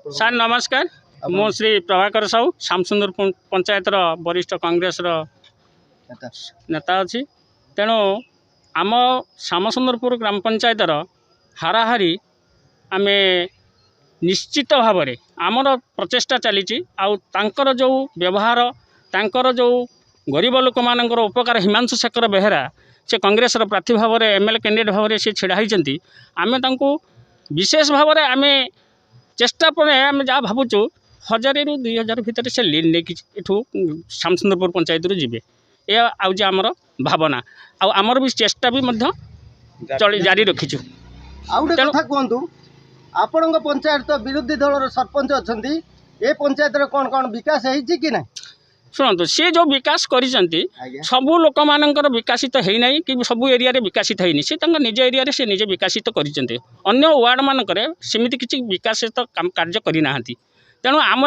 सार नमस्कार मु श्री प्रभाकर साहू श्यामसुंदर पंचायतर वरिष्ठ कांग्रेस नेता अच्छी तेणु आम श्यामसुंदरपुर ग्राम पंचायतर हाराहारी आम निश्चित भाव में आमर प्रचेषा चली आउर जो व्यवहार तांकर जो गरीब लोक मानकर उपकार हिमांशु शेखर बेहेरा से कांग्रेस प्रार्थी भाव में एमएलए कैंडिडेट भाव में सी छिड़ा होती आम विशेष भाव में आम चेष्टा पर आम जहाँ भावुँ 1000 ରୁ 2000 भितर से लीड नहीं इठू श्यामसुंदरपुर पंचायत रू जीवे ये आउज आमर भावना आमर भी चेष्टा भी जारी रखीचु। कहतु आपण पंचायत तो विरोधी दल सरपंच अच्छा ये पंचायत कौन कौन विकास है कि ना शुणु सी जो विकास कर सबू लोक मानकर विकसित होना कि सबू एरिया विकसित होनी सी निज एरिया से निजे विकसित कर वार्ड मानक सेमती किसी विकसित कार्य करना तेणु आम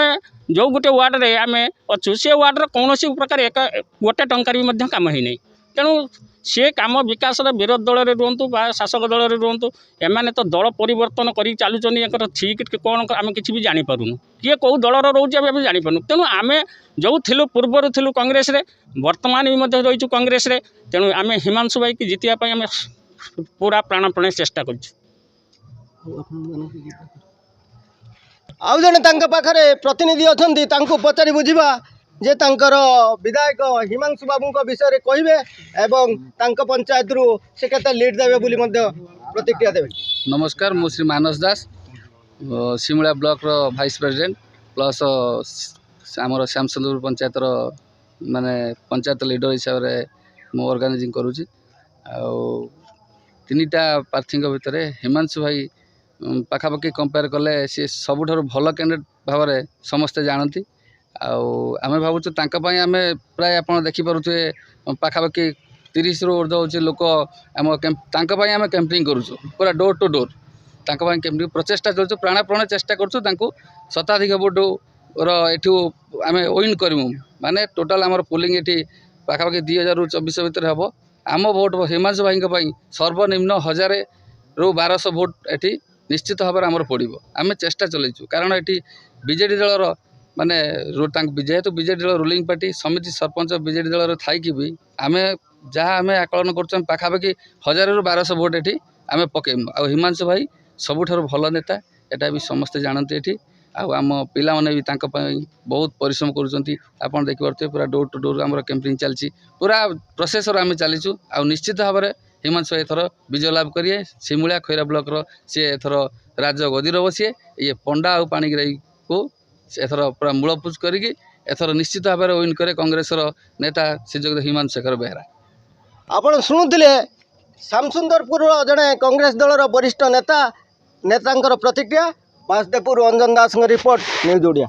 जो गोटे वार्ड रे आम अच्छु से वार्ड कौन प्रकार एक गोटे टंकार भी कम होना तेणु सी कम विकास विरोध दल में रुहतु शासक दल में रुहतु एमाने तो दल परिवर्तन कर चलुँच ठीक कौन आम कि भी जानीपारूँ किए कौ दल रोचे आम जानीपारूँ तेणु आम जो थिलु पूर्वर थिलु कांग्रेस रे वर्तमान भी रहीचु कांग्रेस रे तेणु आम हिमांशु भाई की जितिया आम पूरा प्राणपणे चेष्टा कर आउ जने पाखरे प्रतिनिधि अच्छा पचारि बुझा जे तांकर विधायक हिमांशु बाबू विषय में कहे एवं तांक पंचायत रु से केते लीड देवे बोली प्रतिक्रिया देवे। नमस्कार मु श्री मानस दास सिमुला ब्लॉक रो वाइस प्रेसिडेंट प्लस आमर श्यामसुंदरपुर पंचायत माने पंचायत लीडर हिसाब से मु ऑर्गेनाइजिंग करूची तीनटा प्रार्थी भितर हिमांशु भाई पाखापाखि कंपेयर कले सी सबुठार भल कैंडिडेट भाव में समस्ते जानती आम भावुँ आम प्राय आप देखिपे पाखापाखि 30 ରୁ ऊर्ध हो लोक आम आम कैंपिंग करूँ पूरा डोर टू डोर कैंपिंग प्रचेषा चलु प्राणपण चेष्टा करूँ शताधिक भोट एठू आम विन करूँ माने टोटाल आम पोलिंग ये पाखापाखि 2000 ରୁ 2400 भितर हम आम भोट हिमांशु भाई सर्वनिम्न 1000 ରୁ 1200 भोट एटी निश्चित भाव में आमर पड़ो आम चेष्टा चलु कारण ये बीजेडी दलर माने जेहेतु बीजेडी दल रूलिंग पार्टी समिति सरपंच बीजेडी दल थी भी आम जहाँ आम आकलन कर पाखापाखि 1000 ରୁ 1200 भोट ये आम पकेमु आ हिमांशु भाई सबुठार भल नेता यहाँ भी समस्ते जानते ये आम पिला माने भी बहुत परिश्रम कर देखिपे पूरा डोर टू डोर आम कैंपिंग चलती पूरा प्रोसेस आम चलीचु आ निश्चित भाव में हिमांशु एथर विजय लाभ करेंगे सिमुलिया खैरा ब्लॉक सी एथर राज गदीर बसीए ये पंडा आ पाणिग्राही को एथर पूरा मूलपुज करी एथर निश्चित भाव में विन करे कांग्रेस नेता श्रीजुक्त हिमांशु शेखर बेहेरा। आपण शुणुले श्यामसुंदरपुर जड़े कांग्रेस दलर वरिष्ठ नेता प्रतिक्रिया। वासुदेवपुर अंजन दास रिपोर्ट न्यूज ओडिया।